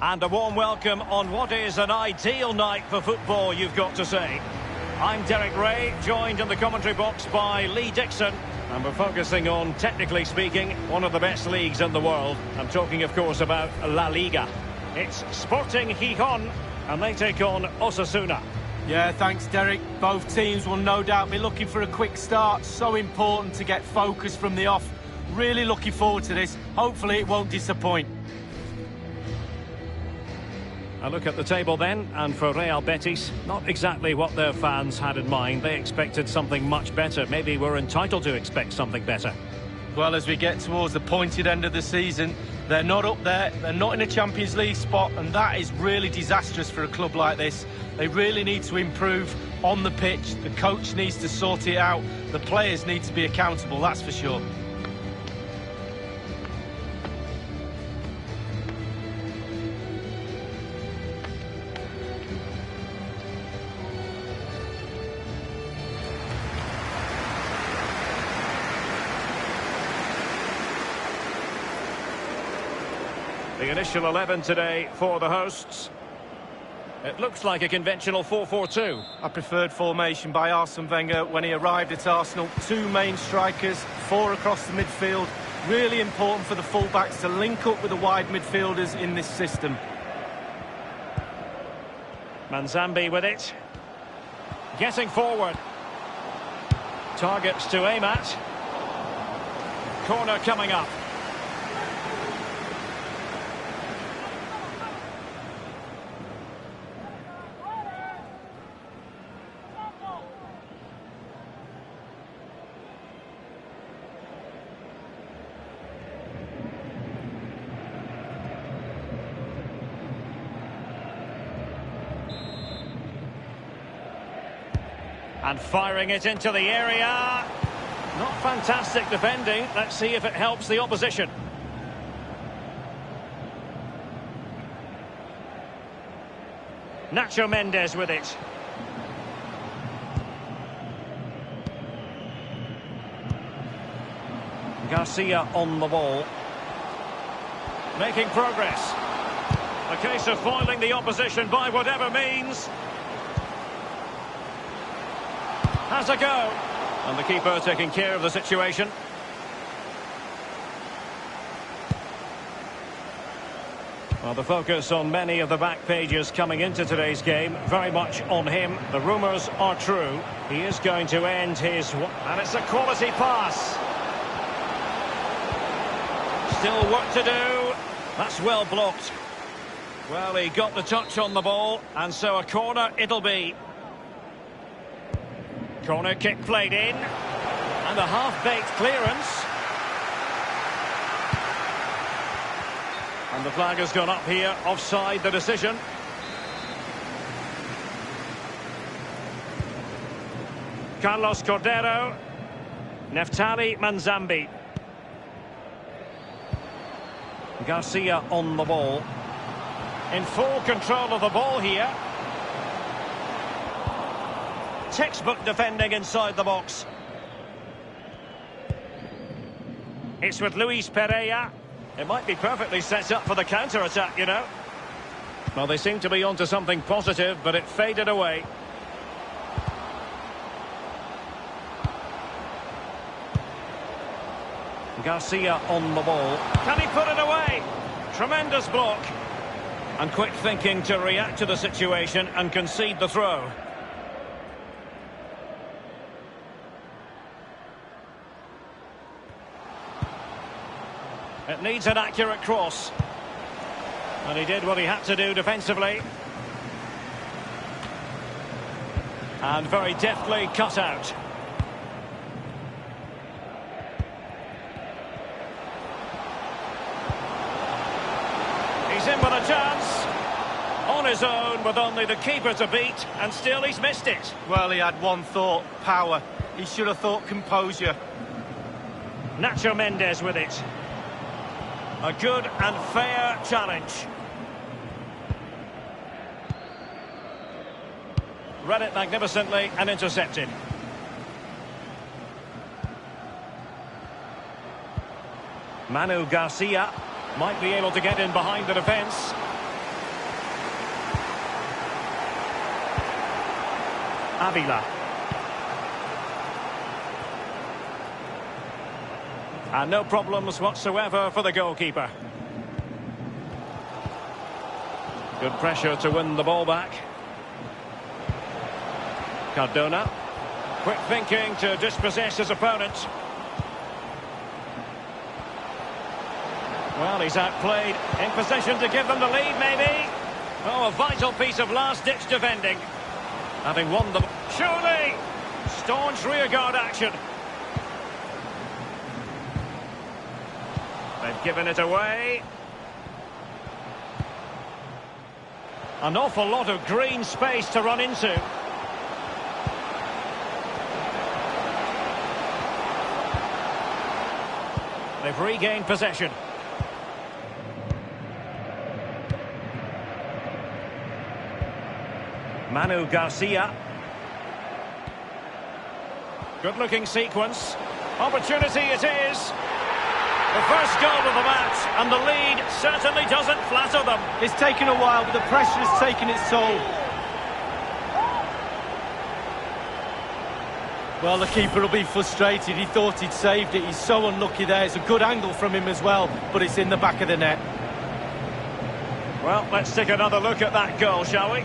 And a warm welcome on what is an ideal night for football, you've got to say. I'm Derek Ray, joined in the commentary box by Lee Dixon. And we're focusing on, technically speaking, one of the best leagues in the world. I'm talking, of course, about La Liga. It's Sporting Gijón, and they take on Osasuna. Yeah, thanks, Derek. Both teams will no doubt be looking for a quick start. So important to get focus from the off. Really looking forward to this. Hopefully it won't disappoint. A look at the table then, and for Real Betis, not exactly what their fans had in mind. They expected something much better. Maybe we're entitled to expect something better. Well, as we get towards the pointed end of the season, they're not up there, they're not in a Champions League spot, and that is really disastrous for a club like this. They really need to improve on the pitch, the coach needs to sort it out, the players need to be accountable, that's for sure. The initial 11 today for the hosts. It looks like a conventional 4-4-2. A preferred formation by Arsene Wenger when he arrived at Arsenal. Two main strikers, four across the midfield. Really important for the fullbacks to link up with the wide midfielders in this system. Manzambi with it. Getting forward. Targets to aim at. Corner coming up. And firing it into the area. Not fantastic defending. Let's see if it helps the opposition. Nacho Mendes with it. Garcia on the ball. Making progress. A case of foiling the opposition by whatever means. Has a go. And the keeper taking care of the situation. Well, the focus on many of the back pages coming into today's game, very much on him. The rumours are true. He is going to end his... And it's a quality pass. Still work to do. That's well blocked. Well, he got the touch on the ball, and so a corner it'll be. Corner kick played in, and a half-baked clearance. And the flag has gone up here, offside the decision. Carlos Cordero, Neftali Manzambi. Garcia on the ball. In full control of the ball here. Textbook defending inside the box. It's with Luis Pereira. It might be perfectly set up for the counter-attack, you know. Well, they seem to be onto something positive, but it faded away. Garcia on the ball. Can he put it away? Tremendous block. And quick thinking to react to the situation and concede the throw. It needs an accurate cross. And he did what he had to do defensively. And very deftly cut out. He's in with a chance. On his own with only the keeper to beat, and still he's missed it. Well, he had one thought, power. He should have thought composure. Nacho Mendes with it. A good and fair challenge. Read it magnificently and intercepted. Manu Garcia might be able to get in behind the defence. Avila. And no problems whatsoever for the goalkeeper. Good pressure to win the ball back. Cardona. Quick thinking to dispossess his opponent. Well, he's outplayed. In position to give them the lead, maybe. Oh, a vital piece of last-ditch defending. Having won the... Surely! Staunch rearguard action. They've given it away. An awful lot of green space to run into. They've regained possession. Manu Garcia. Good-looking sequence. Opportunity it is. The first goal of the match, and the lead certainly doesn't flatter them. It's taken a while, but the pressure has taken its toll. Well, the keeper will be frustrated. He thought he'd saved it. He's so unlucky there. It's a good angle from him as well, but it's in the back of the net. Well, let's take another look at that goal, shall we?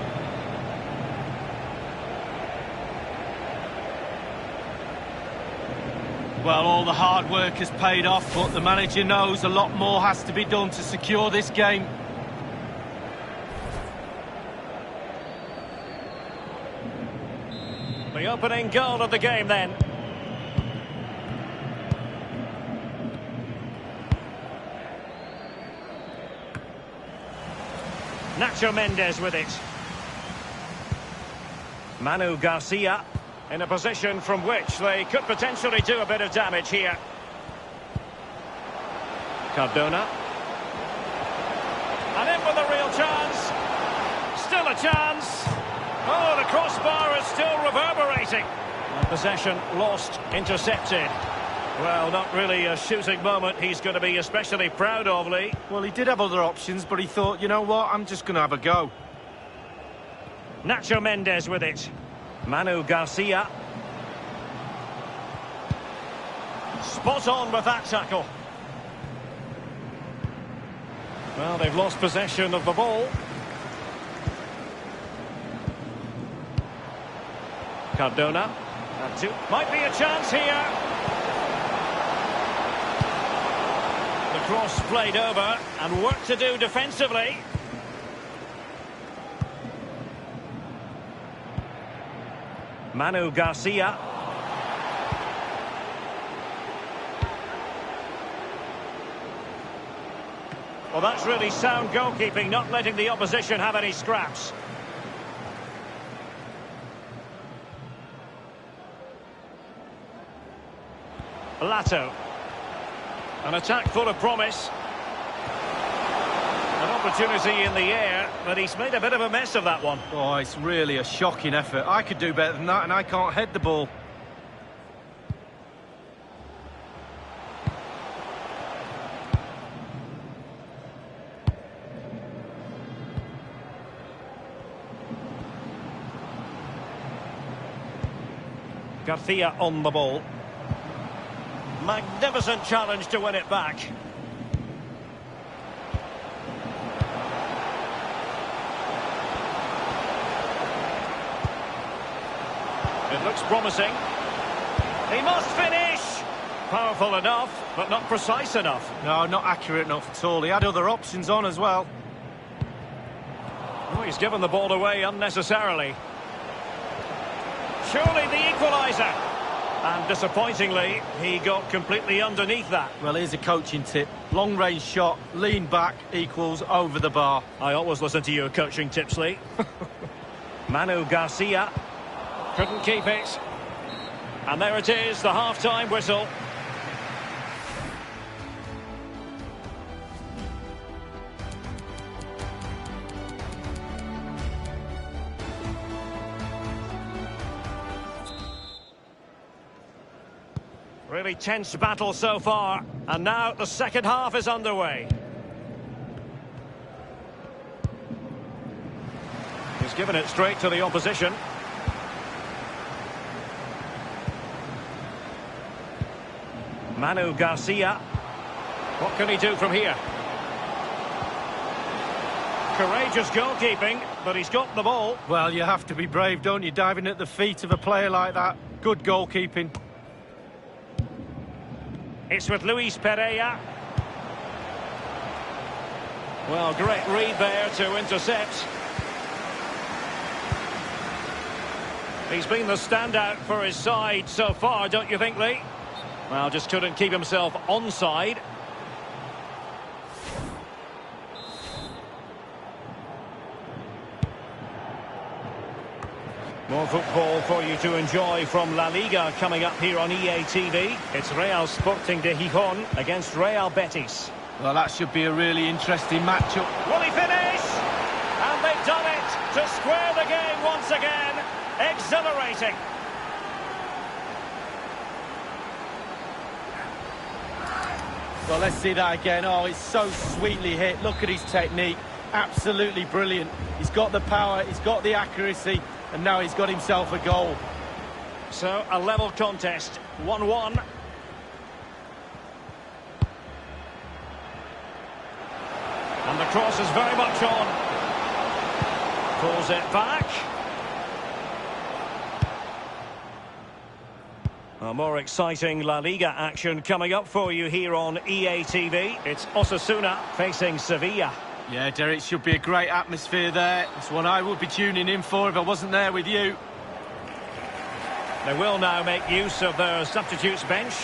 Well, all the hard work has paid off, but the manager knows a lot more has to be done to secure this game. The opening goal of the game then. Nacho Mendes with it. Manu Garcia in a position from which they could potentially do a bit of damage here. Cardona. And in with a real chance. Still a chance. Oh, the crossbar is still reverberating. And possession lost, intercepted. Well, not really a shooting moment he's going to be especially proud of, Lee. Well, he did have other options, but he thought, you know what, I'm just going to have a go. Nacho Mendes with it. Manu Garcia. Spot on with that tackle. Well, they've lost possession of the ball. Cardona. Might be a chance here. The cross played over and work to do defensively. Manu Garcia. Well, that's really sound goalkeeping, not letting the opposition have any scraps. Lato. An attack full of promise. An opportunity in the air, but he's made a bit of a mess of that one. Oh, it's really a shocking effort. I could do better than that, and I can't head the ball. Garcia on the ball. Magnificent challenge to win it back. It looks promising. He must finish! Powerful enough, but not precise enough. No, not accurate enough at all. He had other options on as well. Oh, he's given the ball away unnecessarily. Surely the equaliser. And disappointingly, he got completely underneath that. Well, here's a coaching tip. Long-range shot, lean back, equals over the bar. I always listen to your coaching tips, Lee. Manu Garcia. Couldn't keep it. And there it is, the half-time whistle. Really tense battle so far, and now the second half is underway. He's given it straight to the opposition. Manu Garcia. What can he do from here? Courageous goalkeeping, but he's got the ball. Well, you have to be brave, don't you, diving at the feet of a player like that. Good goalkeeping. It's with Luis Pereira. Well, great read there to intercept. He's been the standout for his side so far, don't you think, Lee? Well, just couldn't keep himself onside. More football for you to enjoy from La Liga coming up here on EA TV. It's Real Sporting de Gijón against Real Betis. Well, that should be a really interesting matchup. Will he finish? And they've done it to square the game once again. Exhilarating. Well, let's see that again. Oh, it's so sweetly hit. Look at his technique. Absolutely brilliant. He's got the power, he's got the accuracy, and now he's got himself a goal. So, a level contest, 1-1. And the cross is very much on. Pulls it back. A more exciting La Liga action coming up for you here on EA TV. It's Osasuna facing Sevilla. Yeah, Derek, should be a great atmosphere there. It's one I would be tuning in for if I wasn't there with you. They will now make use of their substitutes bench.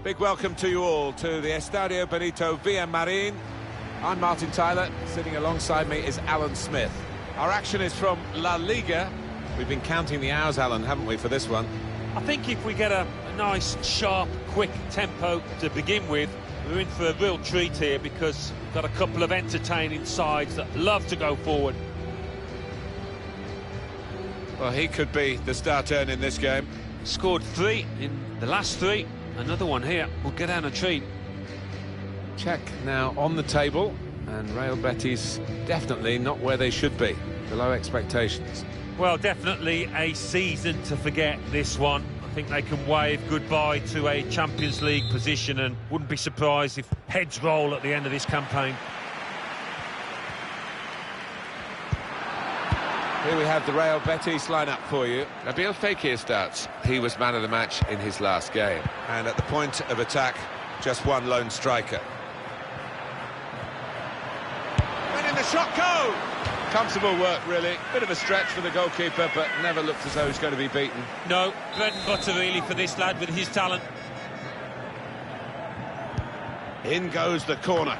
Big welcome to you all to the Estadio Benito Villamarín. I'm Martin Tyler. Sitting alongside me is Alan Smith. Our action is from La Liga. We've been counting the hours, Alan, haven't we, for this one? I think if we get a nice, sharp, quick tempo to begin with, we're in for a real treat here because we've got a couple of entertaining sides that love to go forward. Well, he could be the star turn in this game. Scored 3 in the last 3. Another one here will get down a treat. Check now on the table, and Real Betis definitely not where they should be, below expectations. Well, definitely a season to forget, this one. I think they can wave goodbye to a Champions League position, and wouldn't be surprised if heads roll at the end of this campaign. Here we have the Real Betis lineup for you. Nabil Fekir starts. He was man of the match in his last game. And at the point of attack, just one lone striker. When in the shot go! Comfortable work, really. Bit of a stretch for the goalkeeper, but never looked as though he's going to be beaten. No, bread and butter really for this lad with his talent. In goes the corner.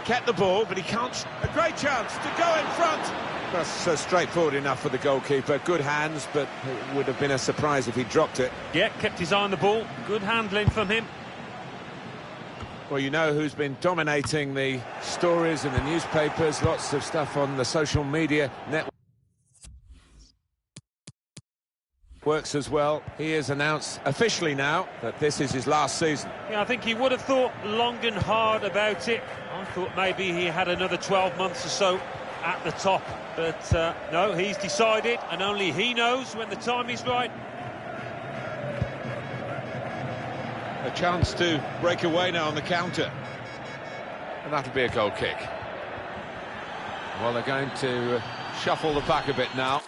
Kept the ball, but he can't. A great chance to go in front. That's straightforward enough for the goalkeeper. Good hands, but it would have been a surprise if he dropped it. Yeah, kept his eye on the ball. Good handling from him. Well, you know who's been dominating the stories in the newspapers, lots of stuff on the social media networks as well. He has announced officially now that this is his last season. Yeah, I think he would have thought long and hard about it. I thought maybe he had another 12 months or so at the top, but no, he's decided, and only he knows when the time is right. A chance to break away now on the counter, and that'll be a goal kick. Well, they're going to shuffle the pack a bit now.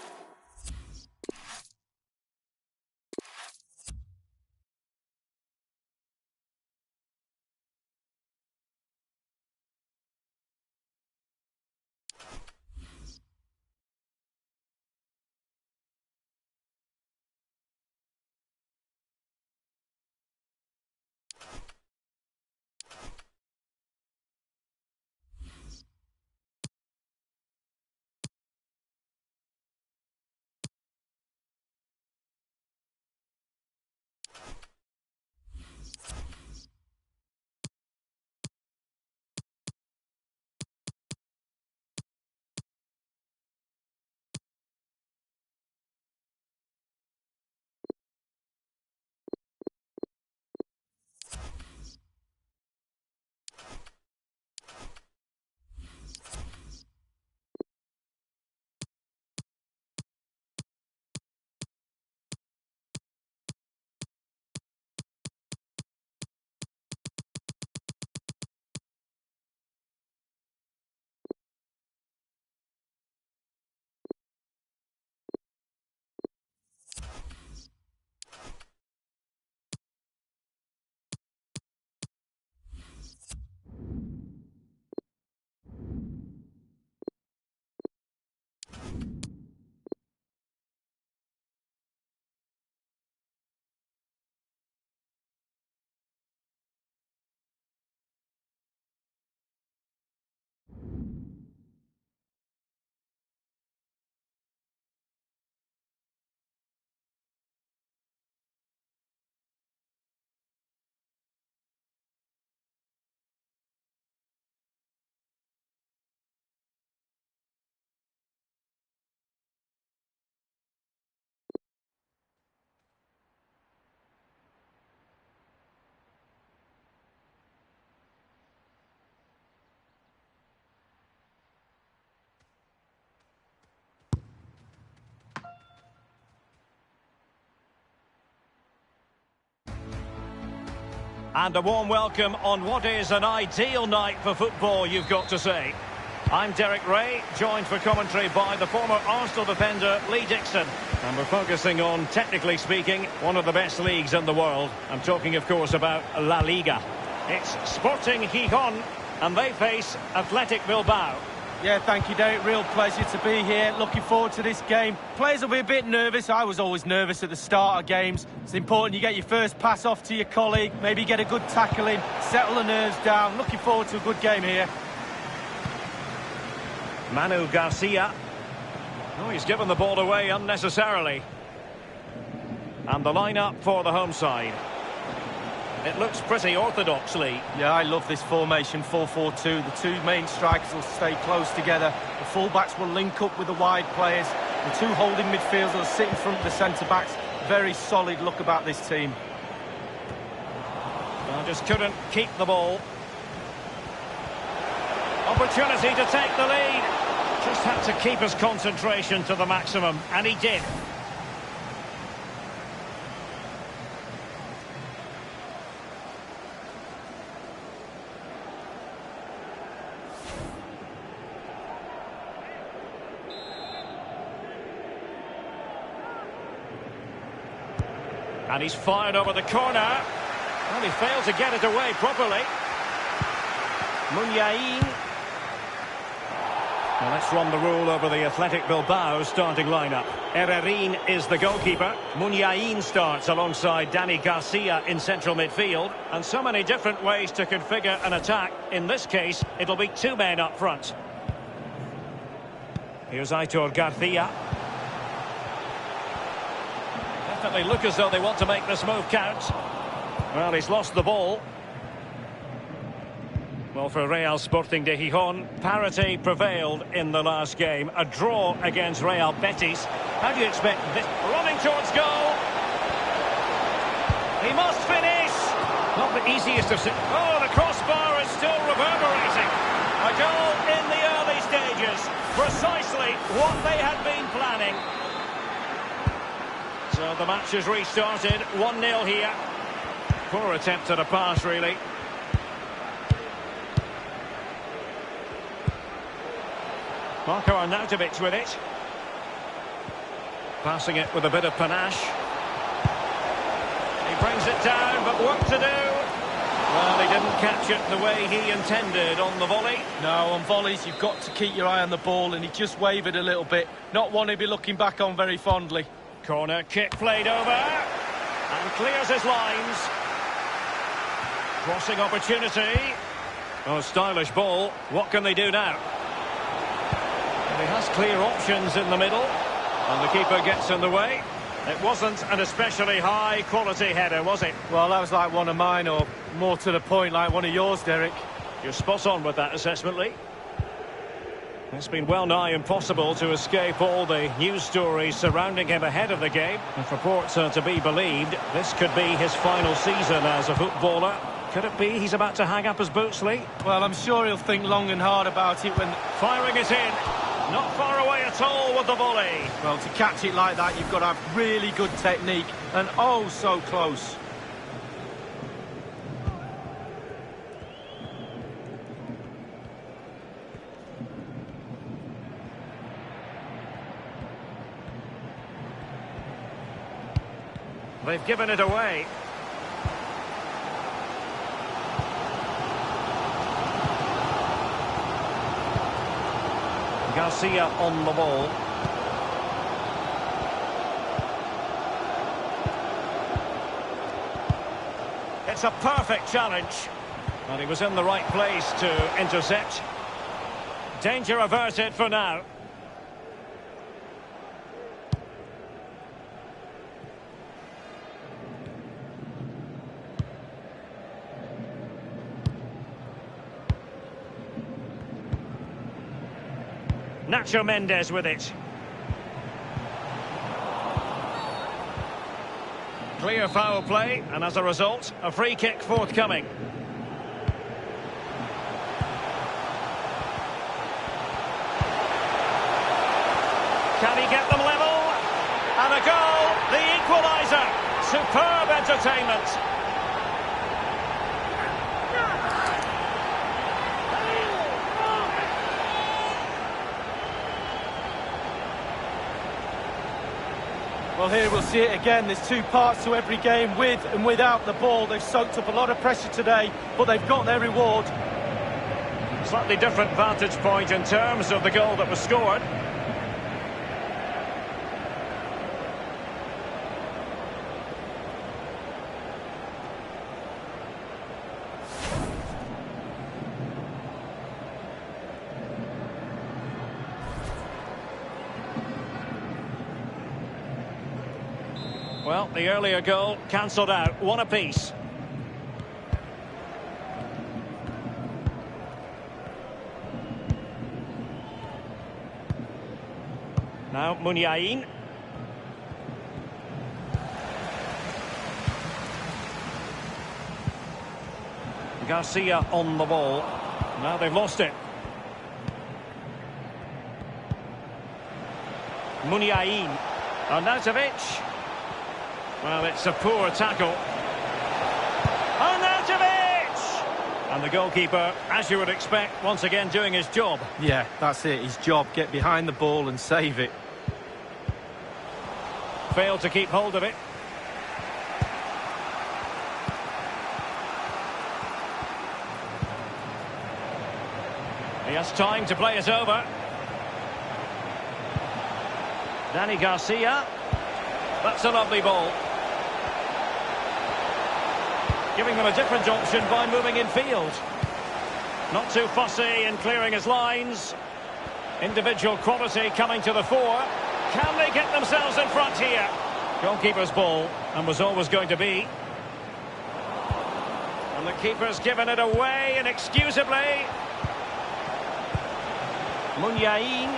And a warm welcome on what is an ideal night for football, you've got to say. I'm Derek Ray, joined for commentary by the former Arsenal defender Lee Dixon. And we're focusing on, technically speaking, one of the best leagues in the world. I'm talking, of course, about La Liga. It's Sporting Gijón, and they face Athletic Bilbao. Yeah, thank you, Derek. Real pleasure to be here. Looking forward to this game. Players will be a bit nervous. I was always nervous at the start of games. It's important you get your first pass off to your colleague, maybe get a good tackle in, settle the nerves down. Looking forward to a good game here. Manu Garcia. Oh, he's given the ball away unnecessarily. And the line-up for the home side. It looks pretty orthodox, Lee. Yeah, I love this formation, 4-4-2. The two main strikers will stay close together. The full-backs will link up with the wide players. The two holding midfielders will sit in front of the centre-backs. Very solid look about this team. Well, just couldn't keep the ball. Opportunity to take the lead. Just had to keep his concentration to the maximum, and he did. And he's fired over the corner. Well, he failed to get it away properly. Muniain. Well, let's run the rule over the Athletic Bilbao starting lineup. Herrerin is the goalkeeper. Muniain starts alongside Dani Garcia in central midfield. And so many different ways to configure an attack. In this case, it'll be two men up front. Here's Aitor Garcia. Definitely look as though they want to make this move count. Well, he's lost the ball. Well, for Real Sporting de Gijón, parity prevailed in the last game. A draw against Real Betis. How do you expect this? Running towards goal. He must finish. Not the easiest of... Oh, the crossbar is still reverberating. A goal in the early stages. Precisely what they had been planning. So the match has restarted. 1-0 here. Poor attempt at a pass, really. Marko Arnautovic with it. Passing it with a bit of panache. He brings it down, but work to do. Well, he didn't catch it the way he intended on the volley. No, on volleys, you've got to keep your eye on the ball, and he just wavered a little bit. Not one to be looking back on very fondly. Corner kick played over. And clears his lines. Crossing opportunity. Oh, stylish ball. What can they do now? Well, he has clear options in the middle. And the keeper gets in the way. It wasn't an especially high-quality header, was it? Well, that was like one of mine, or more to the point, like one of yours, Derek. You're spot on with that assessment, Lee. It's been well nigh impossible to escape all the news stories surrounding him ahead of the game. If reports are to be believed, this could be his final season as a footballer. Could it be he's about to hang up his boots, Lee? Well, I'm sure he'll think long and hard about it when... Firing it in. Not far away at all with the volley. Well, to catch it like that, you've got to have really good technique. And oh, so close. They've given it away. Garcia on the ball. It's a perfect challenge. And he was in the right place to intercept. Danger averted for now. Nacho Mendes with it. Clear foul play, and as a result, a free kick forthcoming. Can he get them level? And a goal, the equaliser. Superb entertainment. Well, here we'll see it again. There's two parts to every game, with and without the ball. They've soaked up a lot of pressure today, but they've got their reward. Slightly different vantage point in terms of the goal that was scored. Well, the earlier goal cancelled out. One apiece. Now Muniain. Garcia on the ball. Now they've lost it. Muniain. Arnautovic. Well, it's a poor tackle. Arnautovic! And the goalkeeper, as you would expect, once again doing his job. Yeah, that's it, his job. Get behind the ball and save it. Failed to keep hold of it. He has time to play it over. Dani Garcia. That's a lovely ball. Giving them a different option by moving in field. Not too fussy in clearing his lines. Individual quality coming to the fore. Can they get themselves in front here? Goalkeeper's ball, and was always going to be. And the keeper's given it away inexcusably. Muniain.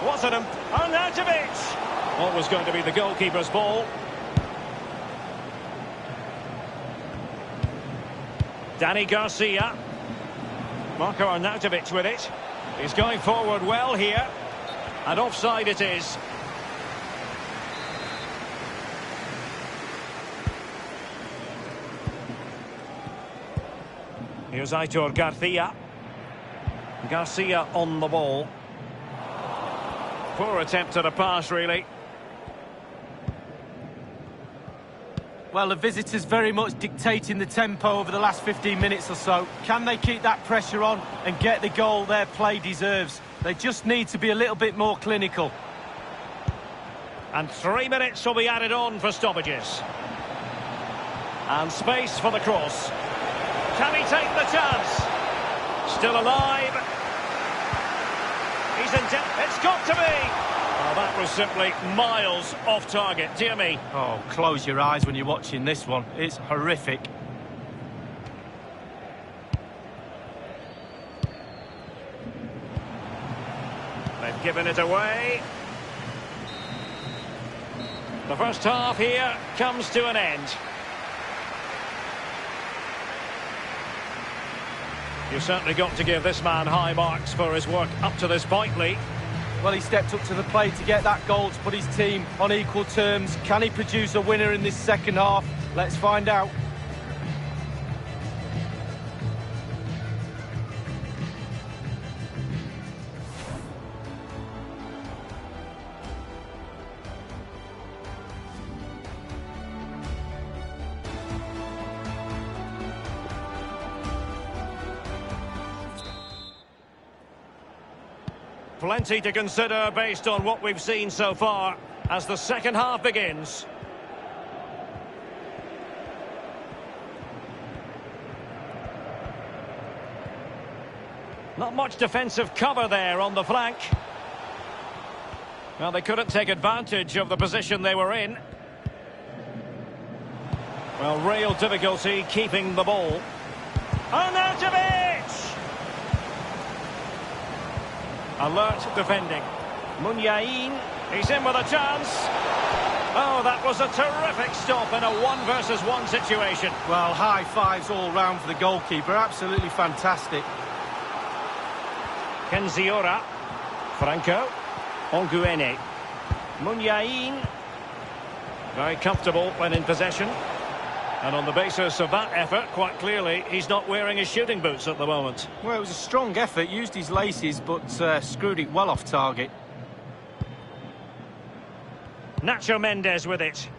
Wasn't him. Arnautovic. Always going to be the goalkeeper's ball. Dani Garcia. Marco Arnautovic with it. He's going forward well here. And offside it is. Here's Aitor Garcia. Garcia on the ball. Poor attempt at a pass, really. Well, the visitors very much dictating the tempo over the last 15 minutes or so. Can they keep that pressure on and get the goal their play deserves? They just need to be a little bit more clinical. And 3 minutes will be added on for stoppages. And space for the cross. Can he take the chance? Still alive. He's in. It's got to be. Oh, that was simply miles off target. Dear me. Oh, close your eyes when you're watching this one. It's horrific. They've given it away. The first half here comes to an end. You've certainly got to give this man high marks for his work up to this point, Lee. Well, he stepped up to the plate to get that goal to put his team on equal terms. Can he produce a winner in this second half? Let's find out. Plenty to consider based on what we've seen so far as the second half begins. Not much defensive cover there on the flank. Well, they couldn't take advantage of the position they were in. Well, real difficulty keeping the ball. Arnautovic! Alert defending. Muniain, he's in with a chance. Oh, that was a terrific stop in a 1-versus-1 situation. Well, high fives all round for the goalkeeper. Absolutely fantastic. Kenziora. Franco. Onguene. Muniain. Very comfortable when in possession. And on the basis of that effort, quite clearly, he's not wearing his shooting boots at the moment. Well, it was a strong effort, used his laces, but screwed it well off target. Nacho Mendes with it.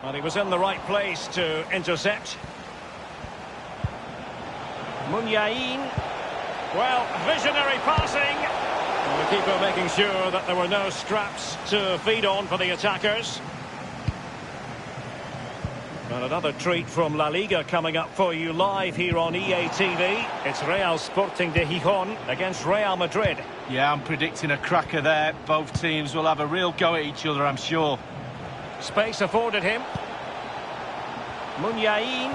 Well, he was in the right place to intercept. Muniain. Well, visionary passing. And the keeper making sure that there were no scraps to feed on for the attackers. And another treat from La Liga coming up for you live here on EA TV. It's Real Sporting de Gijón against Real Madrid. Yeah, I'm predicting a cracker there. Both teams will have a real go at each other, I'm sure. Space afforded him. Muniain.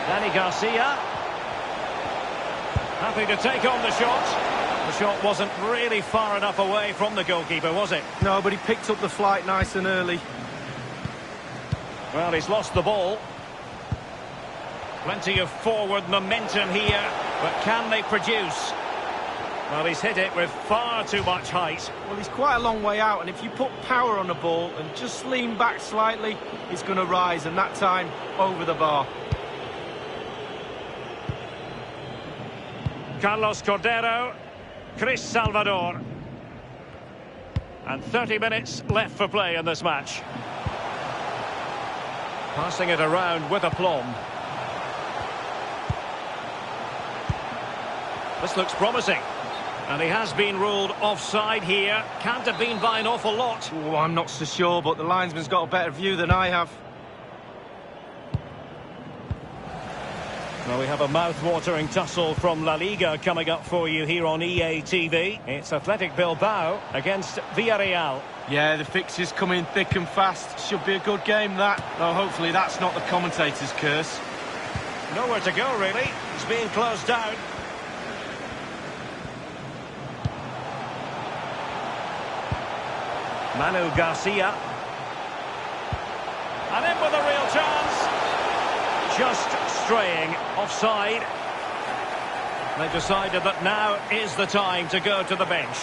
Dani Garcia. Happy to take on the shot. The shot wasn't really far enough away from the goalkeeper, was it? No, but he picked up the flight nice and early. Well, he's lost the ball. Plenty of forward momentum here, but can they produce? Well, he's hit it with far too much height. Well, he's quite a long way out, and if you put power on the ball and just lean back slightly, it's going to rise, and that time over the bar. Carlos Cordero, Chris Salvador. And 30 minutes left for play in this match. Passing it around with aplomb. This looks promising. And he has been ruled offside here. Can't have been by an awful lot. Oh, I'm not so sure, but the linesman's got a better view than I have. Well, we have a mouth-watering tussle from La Liga coming up for you here on EA TV. It's Athletic Bilbao against Villarreal. Yeah, the fixtures come in thick and fast. Should be a good game, that. Though hopefully that's not the commentator's curse. Nowhere to go, really. It's being closed down. Manu Garcia. And in with a real chance. Just straying offside. They've decided that now is the time to go to the bench.